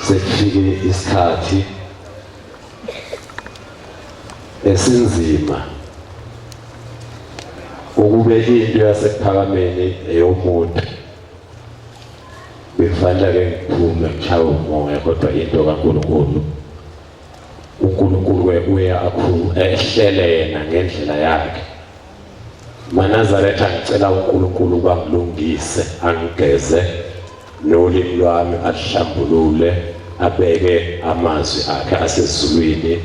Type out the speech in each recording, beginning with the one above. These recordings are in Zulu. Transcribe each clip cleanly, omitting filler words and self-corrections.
sekufike isikhathi esinzima ukube into yasekuphakameni eyomuntu befanele ke ngiphume ngichawe umoya kodwa into kaNkulunkulu uNkulunkulu uya ehlele yena ngendlela yakhe. Manazaretha ngicela uNkulunkulu bangilungise angigeze nolimi lwami ahlambulule abeke amazwi akhe asezulwini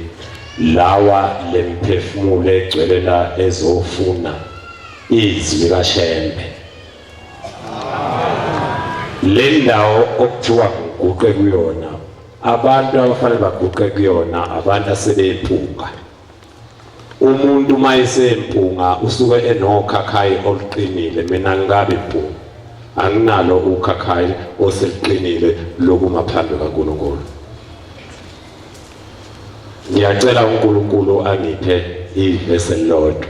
lawa lemphefumulo egcwele la ezofuna izwi kaShembe. Le ndawo okuthiwa nguguqe kuyona abantu abafanele baguqe kuyona abantu asebempunga. Umuntu mayisempunga usuke enokhakhayi oluqinile. Mina ngikabi impunga, anginalo ukhakhayi oseliqinile lokuma phambi kaNkulunkulu. Ngiyacela uNkulunkulu angiphe ivesi elilodwa.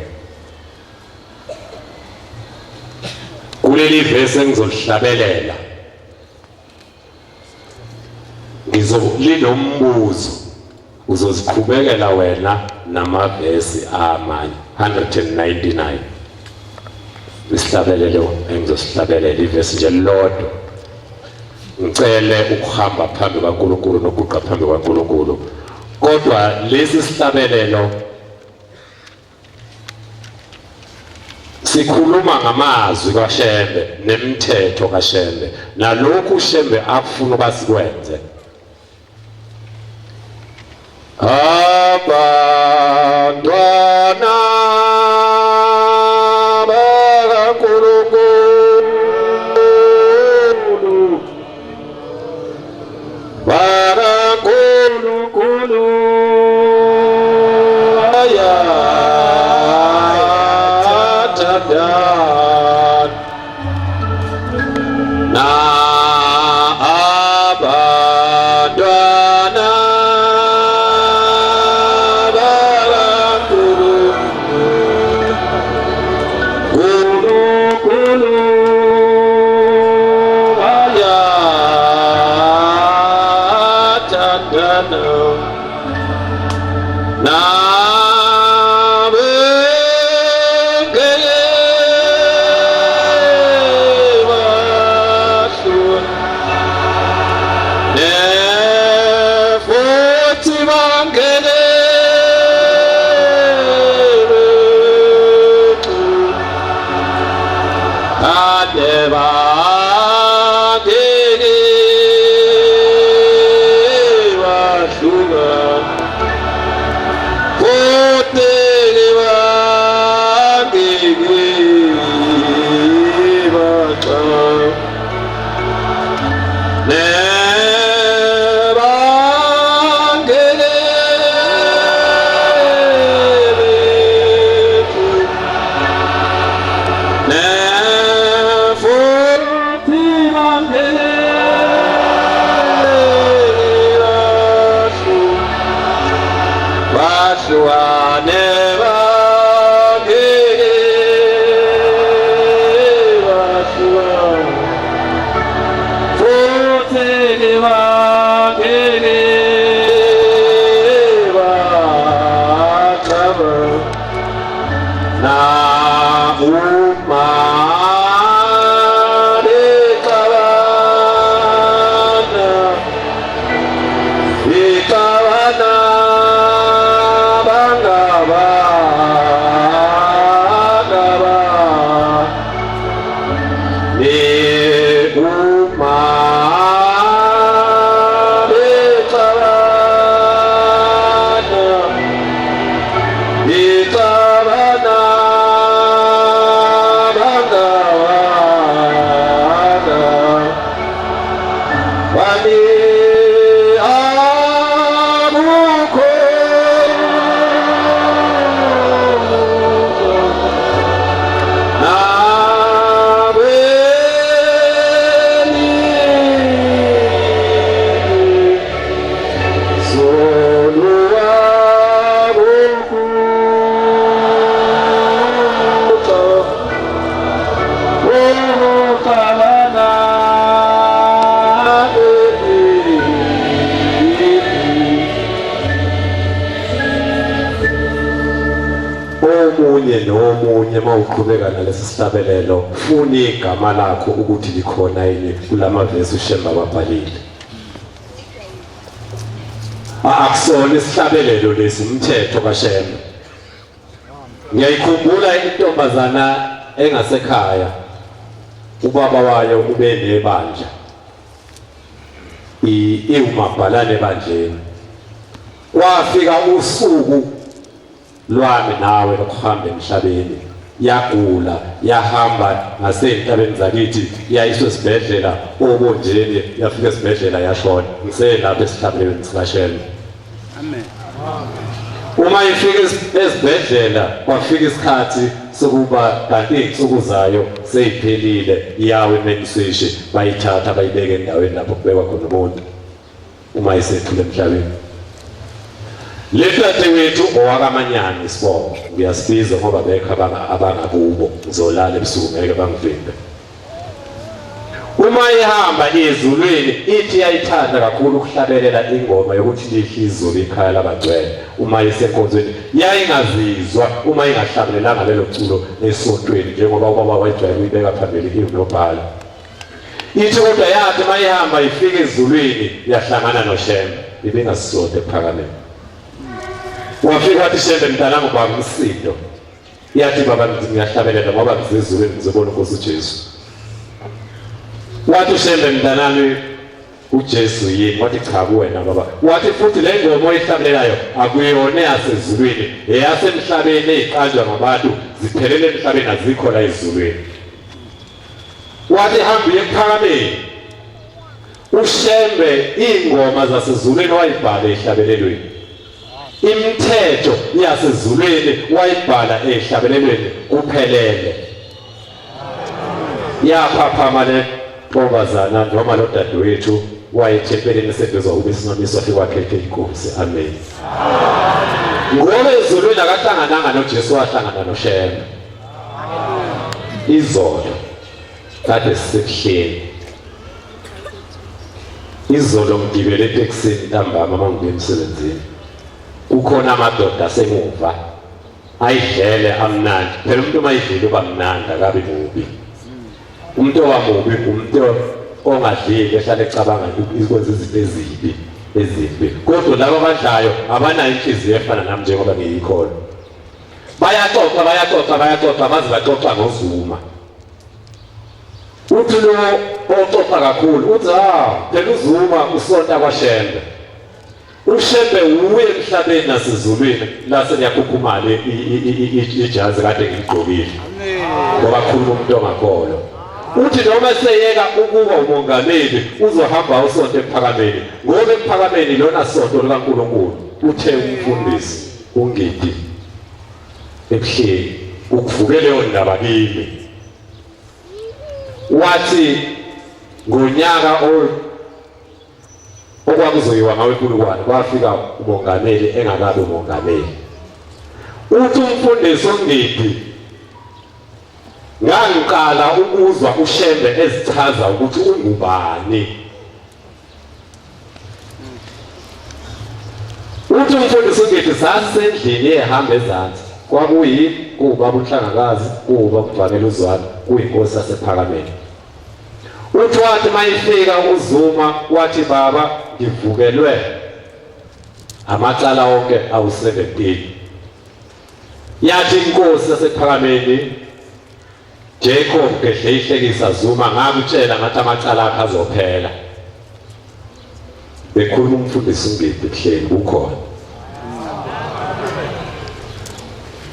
Kuleli vesi engizolihlabelela linombuzo uzoziqhubekela wena namavesi amanye 199. Isihlabelelo engizosihlabelela ivesi nje lodwa. Ngicele ukuhamba phambi kaNkulunkulu nokuguqa phambi kaNkulunkulu. Kodwa lesi sihlabelelo sikhuluma ngamazwi kaShembe nemithetho kaShembe nalokhu uShembe akufuna basikwenze. Abantwana bakaNkulunkulu nomunye mawuqhubeka nalesi sihlabelelo funa igama lakho ukuthi likhona yini kulamavesi uShemba wabhalile. Akusona isihlabelelo lesi umthetho kaShemba. Ngiyayikhumbula intombazana engasekhaya ubaba wayo ube nebandla iwumabhalane ebandleni. Kwafika usuku lwami nawe lokuhamba emhlabeni, yagula yahamba ngasentabeni zakithi yayiswe esibhedlela obonjeni yafika esibhedlela yashona ngiselapha esihlabelweni sikaShemba. Amen. Uma ifika esibhedlela kwafika isikhathi sokuba kanti izinsuku zayo seyiphelile yawe imeniseshi bayithatha bayibeke endaweni lapho kubekwa khona umuntu uma isethule emhlabeni. Lefate wethu owakamanyani isibongo ngiyasibiza ngoba bekho abangakubo ngizolala ebusuku ngeke bangivimbe. Uma ihamba ezulwini ithi yayithanda kakhulu ukuhlabelela ingoma yokuthi lihle izulu ekhaya labagcwele. Uma isenkonzweni yayingazizwa uma ingahlabelelanga lelo culo esontweni njengoba ubaba wayijwayele ukuyibeka phambili inobhala. Ithi kodwa yathi uma ihamba ifika ezulwini yahlangana noShemba ibingasisonto ephakameni. Wafika wathi Shemba mntanami baba umsindo. Yathi baba ngiyahlabelela ngoba ngizezulwini ngizobona Nkosi uJesu. Wathi Shemba mntanami uJesu yini? Wathi cha kuwena baba. Wathi futhi le ngoma oyihlabelelayo akuyona yasezulwini eyasemhlabeni eziqanjwa ngabantu ziphelele emhlabeni azikho la ezulwini. Wathi hamba ephakameni. uShembe ingoma zasezulwini wayibhala ehlabelelweni. Imithetho yasezulwini wayibhala ehlabelelweni kuphelele. Yaphaphama le ntombazana noma lo dadewethu wayethempeleni seduzwa ube sinoniso kwakhe inkosi. Amen. Ngoba ezulwini akahlangananga noJesu wahlangana noShembe. Izolo kade sekuhleli. Izolo ngibele eteksini ntambama mangibuya emsebenzini. Kukhona amadoda asemuva ayidlele amnandi. Phela umuntu mayidlile uba mnandi akabi mubi. Umuntu owamubi umuntu ongadlile ehlale ecabanga ukwenza izinto ezimbi. Kodwa labo abadlayo abanayo inhliziyo efana nami njengoba ngiyikhona. Bayaxoxa baze baxoxa ngozuma. Uthi lo oxoxa kakhulu uthi phela uzuma usonta kwaShembe. uShembe uye emhlabeni nasezulwini lase liyakhukhumala ijazi kade ngigqokile. Ngoba khuluma umuntu ongakholwa. Uthi noma seyeka ukuba umongameli uzohamba usonto ephakameni. Ngoba ephakameni lona sonto likaNkulunkulu uthe umfundisi uNgidi ebuhleli ukuvukele leyo ndaba kimi. Wathi ngonyaka okwakuzoyiwa ngawe inkululwane kwafika umongameli engakabi umongameli. Uthi umfundisi uNgidi ngangiqala ukuzwa uShembe ezichaza ukuthi ungubani. Uthi umfundisi uNgidi sasendlini ehamba ezansi kuwubaba uNhlangakazi kuwubaba uVangela uZwane kuyinkosi yasephakameni. Uthi wathi mayifika uZuma wathi baba ngivukelwe amacala onke awu-17. Yathi inkosi yasephakameni Jacob gedle ihlekisa Zuma ngakutshela ngathi amacala akhe azophela. Bekhuluma umfundisi uNgidi ebuhleni kukhona.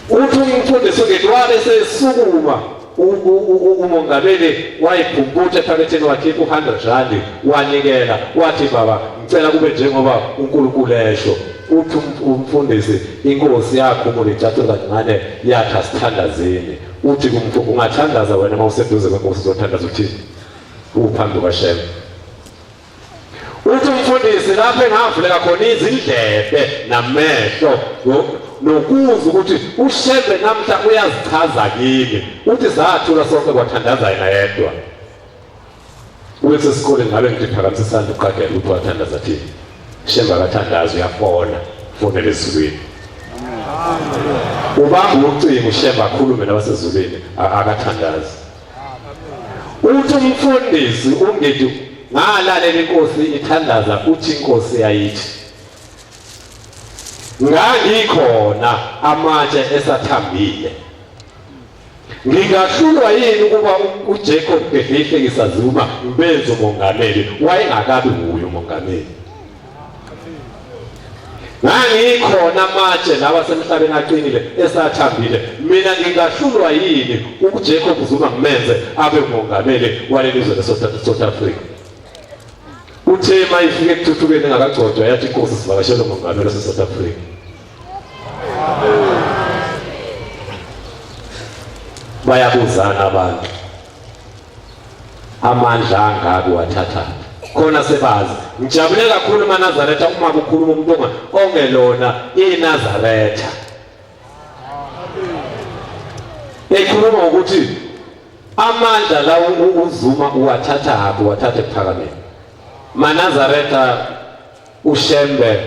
Uthi umfundisi uNgidi wabe sesukuma umongameli wayiphumputha ephaketheni wakhe u100 wanikela wathi baba ngicela kube njengoba uNkulunkulu esho. Uthi umfundisi inkosi yakhumula ijacu kancane yathi asithandazeni. Uthi kumfuku ungathandaza wena mawuseduze kwenkosi uzothandaza uthini? Uphambi kwaShembe. Uthi umfundisi lapho engavuleka khona izindlebe namehlo nokuzwa ukuthi uShembe namhla uyazichaza kimi. Uthi sathula sonke kwathandaza yena yedwa. Uthi esikoleni ngabe ngiphakamisa isandla uqagela ukuthi wathandaza thini? Shembe akathandaza uyafona fonela ezulwini. Amen. ubamba ucingo ushemba akhulume nabasezulwini akathandazi. Uthi umfundisi ungethi ngalalela inkosi ithandaza uthi inkosi yayithi ngangikhona amatshe esathambile. Ngingahlulwa yini ukuba uJacob Gedleyihlekisa Zuma mbenze umongameli wayengakabi nguye umongameli? Ngangikhona amatshe lawa semhlabeni aqinile esathambile. Mina ngingahlulwa yini uJacob Zuma ngimenze abe umongameli waleli zwe leSouth Africa? Uthe mayifike ekuthuthukeni ngakagcotshwa yathi inkosi sivakashele umongameli waseSouth Africa. Bayabuzana abantu amandla angabi wathatha khona sebazi. Ngijabule kakhulu eNazaretha uma kukhuluma umuntu ongelona iNazaretha ekhuluma ukuthi amandla la uZuma uwathatha hapo wathathe ePhakameni. MaNazaretha uShembe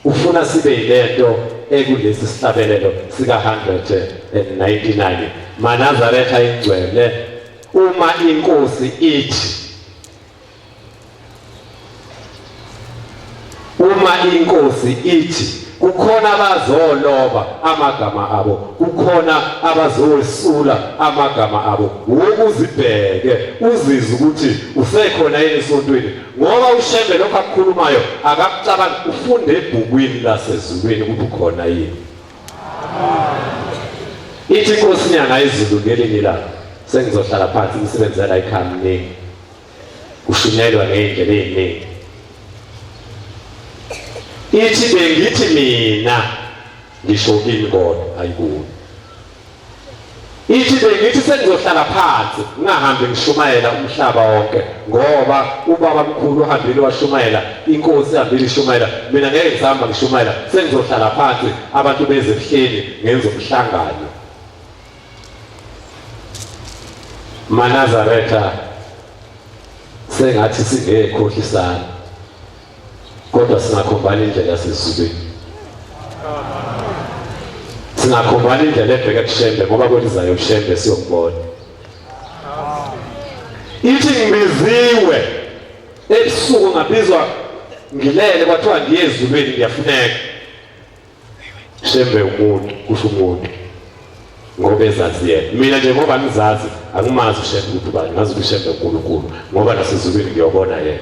ufuna sibe yilento ekulesi sihlabelelo sika 199. MaNazaretha ingcwele uma inkosi ithi kukhona abazoloba amagama abo, kukhona abazosula amagama abo, ukuzibheke uzizwe ukuthi usekhona yini esontweni. Ngoba uShembe lokho akukhulumayo akakucabanga, ufunde ebhukwini lasezulwini ukuthi ukhona yini. Ithi inkosi inyanga izulu ngelinye ilanga sengizohlala phansi umsebenzi la ikhamini kushunyelwa ngey'ndlela ey'ningi. Ithi bengithi mina ngisho kimi kodwa ayikuwe. Ithi bengithi sengizohlala phansi ngingahambi ngishumayela umhlaba wonke ngoba ubaba mkhulu uhambile washumayela, inkosi ihambile ishumayela, mina ngeke ngisahamba ngishumayela, sengizohlala phansi abantu beze ebuhleni ngenze umhlangano. MaNazaretha sengathi singekhohlisana kodwa singakhombana indlela yasezulwini, singakhombana indlela ebheka kuShembe ngoba kwelizayo uShembe siyombona. Ithi ngibiziwe ebusuku ngabizwa ngilele kwathiwa ngiye ezulwini ngiyafuneka. Shembe umuntu kusho umuntu ngoba ezazi yena. Mina nje ngoba ngizazi angimazi uShembe ukuthi ubani, ngazi ukuthi uShembe uNkulunkulu ngoba nasezulwini ngiyobona yena.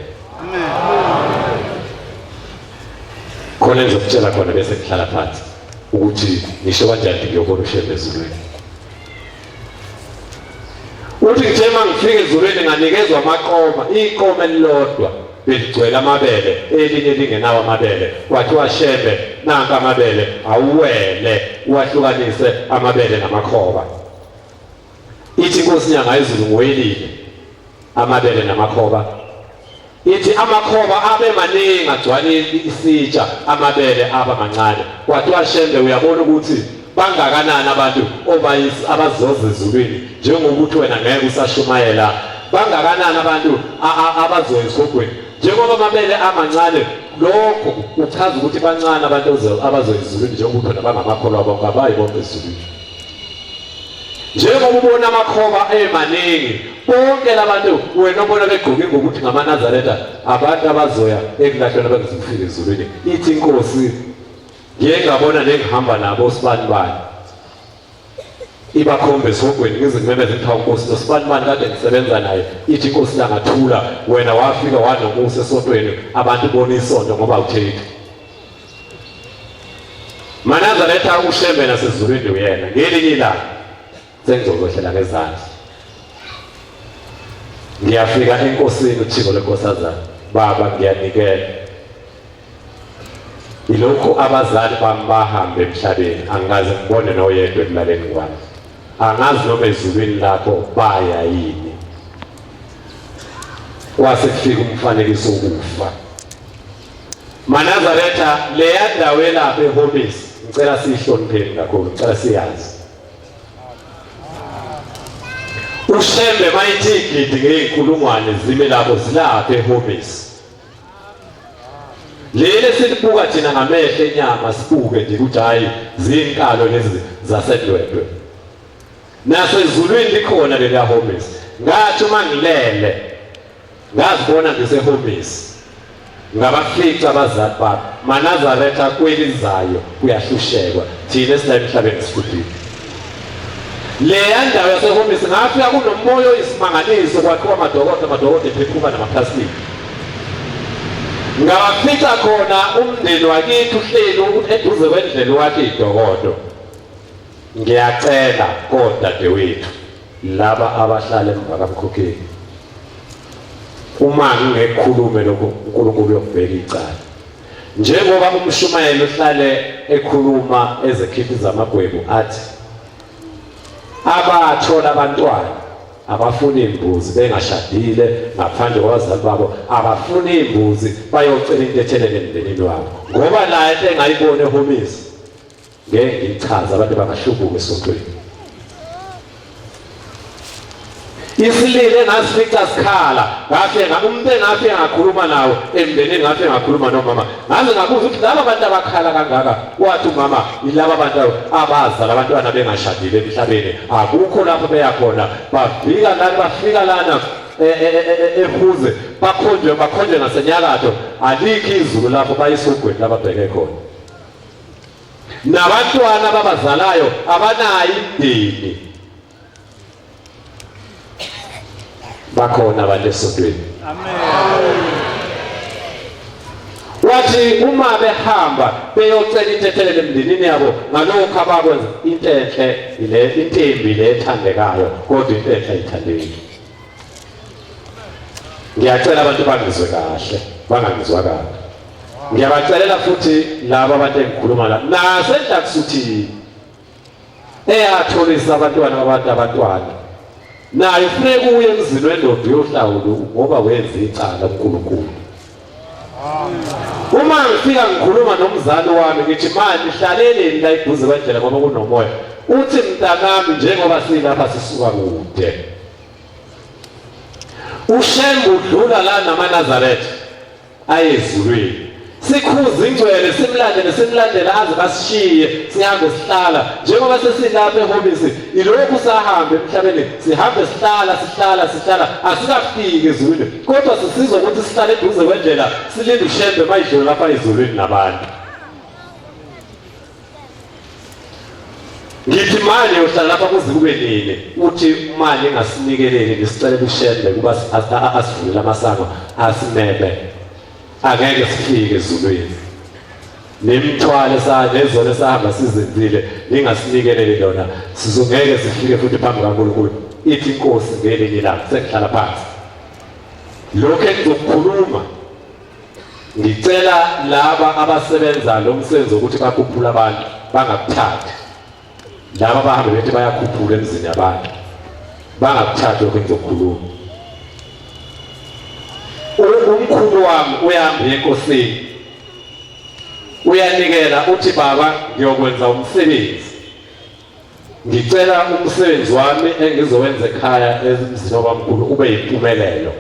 Khona ngizokutshela khona bese ngihlala phansi ukuthi ngisho kanjani ngiyobona uShembe ezulwini. Uthi ngithe mangifika ezulwini nganikezwa amaqoma, iqoma elilodwa beligcwele amabele, elinye lingenawo amabele. Kwathiwa Shembe nanka amabele awuwele uwahlukanise amabele namakhoba. Ithi inkosi inyanga izulu ngoyelile amabele namakhoba. Ithi amakhoba abe maningi agcwale isitsha, amabele aba mancane. Kwathiwa Shembe uyabona ukuthi bangakanani abantu abazoza ezulwini njengokuthi wena ngeke usashumayela. Bangakanani abantu abazoya esogweni njengoba amabele amancane. Lokho uchaza ukuthi bancane abantu abazoya ezulwini njengokuthi wena bangamakholwa bonke abayi bonke ezulwini. Njengoba ubona amakhoba emaningi bonke labantu wena ubona begqoke ngokuthi ngamaNazaretha abantu abazoya ekulahlweni abangizifika ezulwini. Ithi inkosi ngeke ngabona nengihamba nabo usibanibani ibakhombe esogweni ngize ngimemeze kuthiwa inkosi usibanibani kade ngisebenza naye. Ithi inkosi langathula wena wafika wanomusa esontweni abantu bona isonto ngoba uthethi. MaNazaretha uShembe nasezulwini uyena ngelinye ilanga sengizokwehlela ngezandla ngiyafika enkosini uThixo lenkosazana, baba ngiyanikela. Ilokhu abazali bami bahambe emhlabeni angikaze ngibone noyedwa ekulaleni kwami, angazi noma ezulwini lakho baya yini. Kwase kufika umfanekiso wokufa. MaNazaretha leya ndawo elapha eHobisi ngicela siyihlonipheni kakhulu, ngicela siyazi. uShembe mayithi igidi ngey'nkulungwane zime lapho zilapha eHobisi. leli silibuka thina ngamehlo enyama sibuke nje ukuthi hayi zinkalo lezi zasedwedwe nasezulwini likhona leliya homisi ngathi uma ngilele ngazibona ngisehomisi ngabafica abazali babo Manazaretha kwelizayo kuyahlushekwa thina esila emhlabeni sifudile leya ndawo yasehomisi ngafika kunomoya oyisimangaliso kwakhiwa amadokodo ephephuka namaplastiki ngabafica khona umndeni wakithi uhleli eduze kwendlela wakhe idokodo ngiyacela kodadewethu laba abahlala emva kamkhukhini uma ngingekhulume lokho uNkulunkulu uyokubheka icala njengoba umshumayeli uhlale ekhuluma ezekhiphiza amagwebu athi abathola abantwana abafuna imbuzi bengashadile ngaphandle kwabazali babo abafuna imbuzi bayocela into ethelele emndenini wabo ngoba la into engayibona ehomisi ngeke ngichaza abantu bangahlubuka esontweni isilile ngasifica sikhala ngafike umuntu engafike ngakhuluma nawo emndenini ngafike ngakhuluma nomama ngaze ngabuza ukuthi laba abantu abakhala kangaka wathi umama yilaba abantu abazala abantwana bengashadile emhlabeni akukho lapho beyakhona bafika lana ehuze bakhonjwe ngasenyakatho alikho izulu lapho bayisogweni lababheke khona nabantwana babazalayo abanayo imndeni bakhona abantu esontweni amen wathi uma behamba beyocela into ethelele emndenini yabo ngalokho abakwenza into enhle ile intembi le ethandekayo kodwa into enhle ayithandeki ngiyacela abantu bangizwe kahle bangangizwa kahle ngiyabacelela futhi laba abantu engikhuluma la nasenhla kusuthi eyatholisa abantwana naye ufuneka uye emzini wendoda uyohlawula ngoba wenza icala uNkulunkulu uma ngifika ngikhuluma nomzali wami ngithi manje hlaleleni la eduze kwendlela ngoba kunomoya uthi mntanami njengoba silapha sisuka kude uShembe udlula la naManazaretha ayezulwini sikhuza ingcwele simlandele aze basishiye sihambe sihlala njengoba sesilapha ehomisi ilokhu sahambe emhlabeni sihambe sihlala asikafiki ezulwini kodwa sisizwa ukuthi sihlale eduze kwendlela silinde uShembe mayidlula lapha ezulwini nabantu ngithi manje uhlala lapha kuze kube nini uthi imali engasinikeleli ngisicela uShembe kuba asivule amasango asimebe angeke sifike ezulwini nemithwalo sanezona sahamba sizenzile ningasinikele lona sizongeke sifike futhi phambi kaNkulunkulu ithi inkosi ngelinye ilanga sengihlala phansi lokho engizokukhuluma ngicela laba abasebenza lo msebenzi ukuthi bakhuphula abantu bangakuthathi laba bahambe bethi bayakhuphula emzini yabantu bangakuthathi lokho engizokukhuluma umkhulu wami uyahamba enkosini uyanikela uthi baba ngiyokwenza umsebenzi ngicela umsebenzi wami engizowenza ekhaya emzini wabamkhulu ube yimpumelelo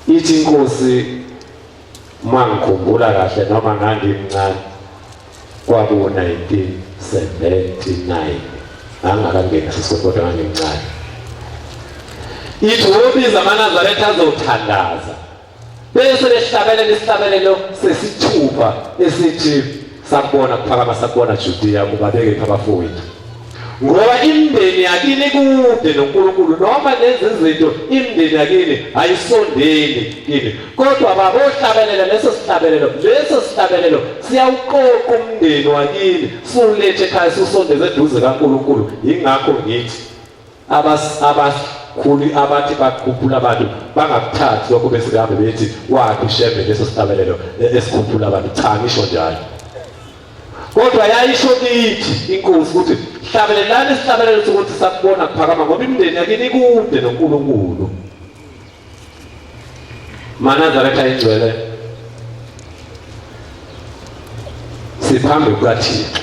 ithi inkosi mangikhumbula kahle noma ngangimncane kwaku 1979 angakangena sisokodwa ngangimncane ithi wobiza aManazaretha azothandaza bese lehlabelela isihlabelelo sesithupha esithi sakubona kuphakama sakubona Judiya kubabeke abafowethu ngoba imndeni yakini kude noNkulunkulu noma lezi zinto imndeni yakini ayisondeli kini kodwa babohlabelela leso sihlabelelo siyawuqoqa umndeni wakini siulethe ekhaya siusondeze eduze kaNkulunkulu ingakho ngithi khuli abathi bakhuphula abantu bangakuthathi lokho bese behambe bethi wakhe uShembe leso sihlabelelo esikhuphula abantu cha ngisho njalo kodwa yayisho kithi inkosi ukuthi hlabelelani isihlabelelo sokuthi sakubona kuphakama ngoba imndeni yakini kude noNkulunkulu Manazaretha ingcwele siphambi kukaThixo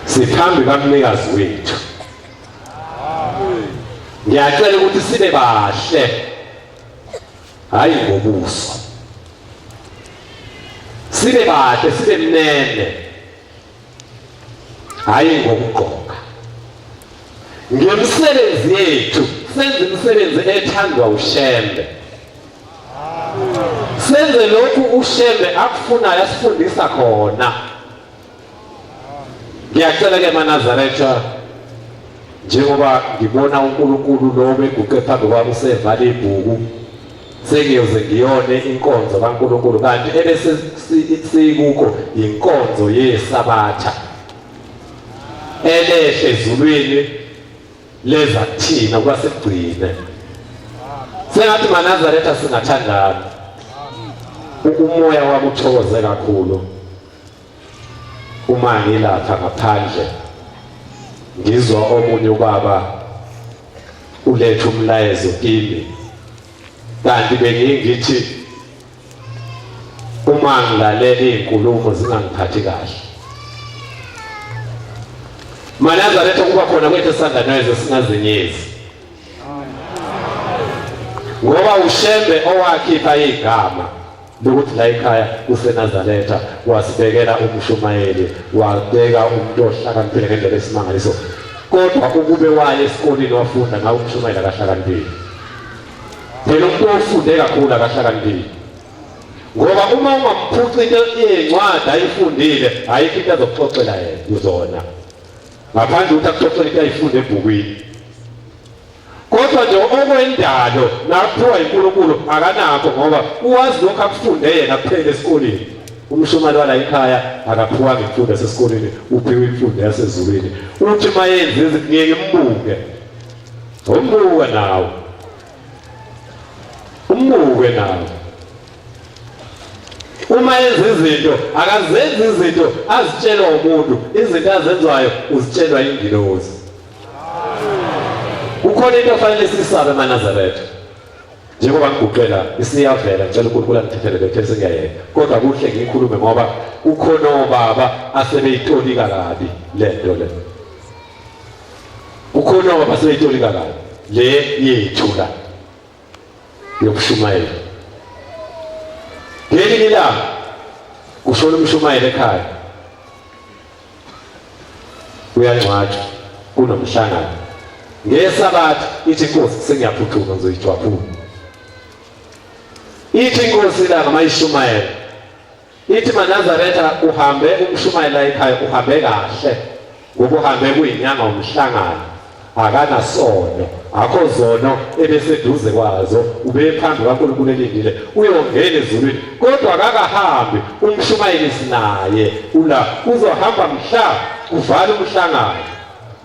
siphambi kaMnikazi wethu ngiyacela ukuthi sibe bahle hayi ngobuso sibe kahle sibe mnene, hayi ngokugqoka. Ngemisebenzi yethu senze imisebenzi ethandwa uShembe, senze lokhu uShembe akufunayo asifundisa khona. Ngiyacela ke maNazaretha, njengoba ngibona uNkulunkulu lo beguqe phambi kwami usevala ibhuku, sengiyoze ngiyone inkonzo kaNkulunkulu, kanti ebese sikuko inkonzo yeSabatha elehle ezulwini leza kuthina kwasekugcine. Sengathi maNazaretha singathandana, umoya wami uthokoze kakhulu uma ngilapha ngaphandle ngizwa omunye ubaba uletha umlayezo kimi, kanti bengingithi uma ngilalela izinkulumo zingangiphathi kahle. maNazaretha kuba khona kwethu esandlanweze singazenyezi, ngoba uShembe owakhipha igama lokuthi la ekhaya kuseNazaretha wasibekela umshumayeli, wabeka umuntu ohlakaniphile ngendlela esimangaliso, kodwa ukube waye esikoleni wafunda ngawo umshumayeli akahlakaniphile. Phela umuntu ofunde kakhulu akahlakaniphile, ngoba uma ungamphuci into eyincwadi ayifundile ayikho into azokuxoxela yena uzona, ngaphandle ukuthi akuxoxele into ayifunde ebhukwini. Kodwa nje okwendalo nakuthiwa uNkulunkulu akanakho, ngoba uwazi lokho akufunde yena kuphela esikoleni. Umshumayeli wala ekhaya akaphiwanga imfundo yasesikoleni, uphiwe imfundo yasezulwini. Uthi mayenze izinto ngeke imbuke, umbuke nawe, umbuke nawe. Uma yenza izinto akazenzi izinto azitshelwa umuntu, izinto azenzayo uzitshelwa ingilozi. Kukhona into ofanele sisabe maNazaretha, njengoba ngiguqela isiyavela ngicela uNkulunkulu angithethele bethe sengiyayeka, kodwa kuhle ngikhulume ngoba kukhona obaba asebeyitolika kabi lento le. Kukhona obaba asebeyitolika kabi le yethu la yokushumayela. Ngelinye ilanga kushona umshumayeli ekhaya, uyangcwatshwa kunomhlangano. NgeSabatha ithi inkosi sengiyaphuthuma ngizoyijwaphula. Ithi inkosi la ngamayishumayela, ithi maNazaretha uhambe umshumayeli la ekhaya uhambe kahle, ngokuhambe kuyinyanga umhlangano, akanasono, akho zono ebeseduze kwazo, ube phambi kaNkulunkulu elindile uyongena ezulwini, kodwa akakahambi umshumayeli sinaye ula uzohamba mhla kuvala umhlangano.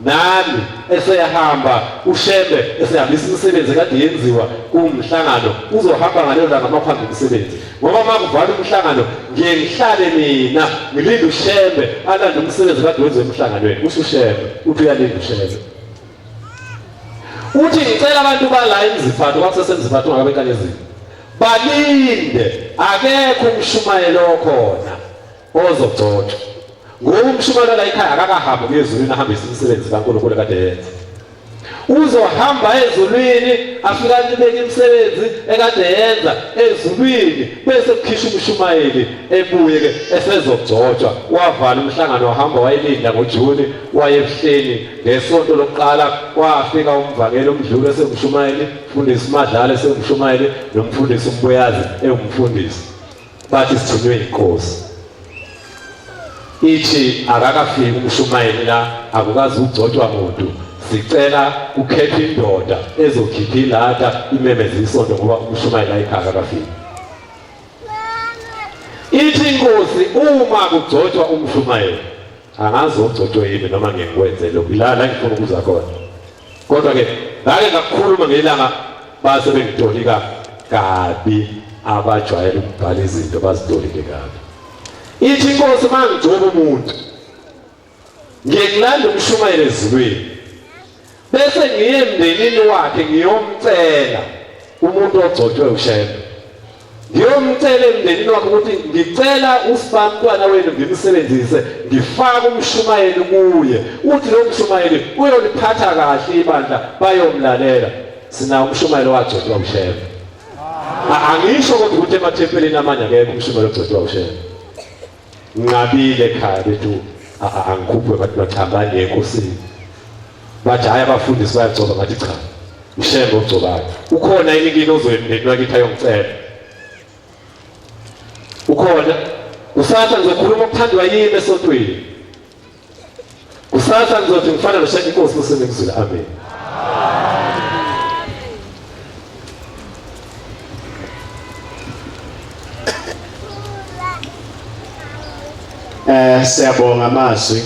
Nami eseyahamba uShembe esehambisa imisebenzi kade yenziwa kumhlangano, uzohamba ngaleyo langa maphambi umsebenzi, ngoba makuvala umhlangano ngiye ngihlale mina ngilinde uShembe alande umsebenzi kade wenziwe emhlanganweni. Kusho uShembe uthi uyalinda uShembe, uthi ngicela abantu bala eMziphathu kwakuseseMziphathu ngabe eNkanyezini balinde, akekho umshumayeli okhona ozogcotshwa. Ngoba umshumayeli la ekhaya akakahambi ezulwini ahambisa imisebenzi kaNkulunkulu kade yenza. Uzohamba ezulwini afika libeke imisebenzi ekade yenza ezulwini, bese kukhishwa umshumayeli ebuye ke esezogcotshwa. Wavala umhlangano wahamba wayilinda ngoJuni, waye ebuhleni ngesonto lokuqala wafika umvangeli omdlulu esengumshumayeli, umfundisi uMadlala esengumshumayeli, nomfundisi uMbuyazi engumfundisi. Bathi sithunywe inkosi, ithi akakafiki umshumayeli la, akukazi ugcotshwa muntu, sicela ukhethe indoda ezokhipha ilata imemeze isonto, ngoba umshumayeli la ekhaya akafiki. Ithi inkosi uma kugcotshwa umshumayeli angazi ugcotshwe yini noma ngikwenze lokhu la ngifuna ukuza khona, kodwa ke ngake ngakukhuluma ngelanga base bengitolika kabi abajwayele ukubhala izinto bazitolike kabi. Ithi inkosi mangigcoba umuntu ngiyengilanda umshumayeli ezulwini, bese ngiye emndenini wakhe ngiyomcela umuntu ogcotshwe uShembe, ngiyomcela emndenini wakhe ukuthi ngicela usibani umntwana wenu ngimsebenzise ngifake umshumayeli kuye, uthi lo mshumayeli uyoliphatha kahle ibandla bayomlalela. Sina umshumayeli wagcotshwa uShembe. Angisho kodwa ukuthi emathempelini amanye akekho umshumayeli ogcotshwa uShembe. nginqabile ekhaya bethu angikhuphe abantu bathambane enkosini bathi hayi abafundisi bayagcoba ngathi cha ushembe ogcobayo ukhona yini kini ozweni wakithi ayongicela ukhona kusasa ngizokhuluma okuthandwa yimi esontweni kusasa ngizothi ngifana noshaka inkosi usemengizwile amen Siyabonga amazwi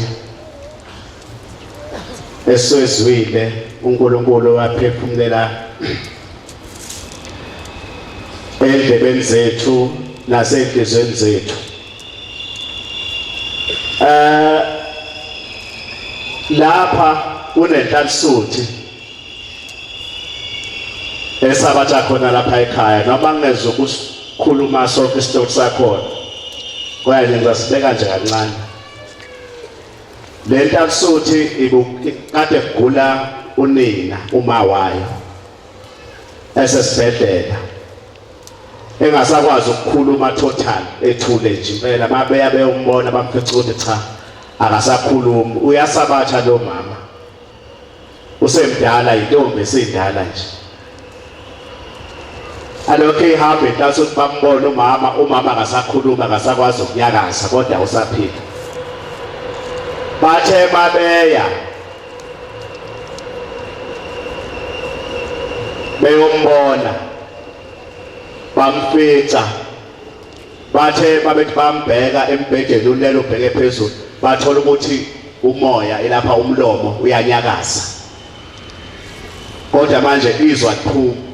esizwile uNkulunkulu waphefumulela endlebeni zethu nasenhlizweni zethu lapha kunenhlansuthi esabatha khona lapha ekhaya noma ngeze ukukhuluma sonke isitoko sakhona kwaye ngizasibeka nje kancane le nhlansuthi ikade kugula unina uma wayo esesibhedlela engasakwazi ukukhuluma total ethule nje impela mabeya beyombona bamfica ukuthi cha akasakhulumi uyasabatha lo mama usemdala intombi esindala nje alokho ihamba inhlansuthi bambona umama akasakhuluma akasakwazi ukunyakaza kodwa usaphila bathe babeya beyombona bamfica bathe babethi bambheka embhedeni ulelo ubheke phezulu bathola ukuthi umoya elapha umlomo uyanyakaza kodwa manje izwa liphuma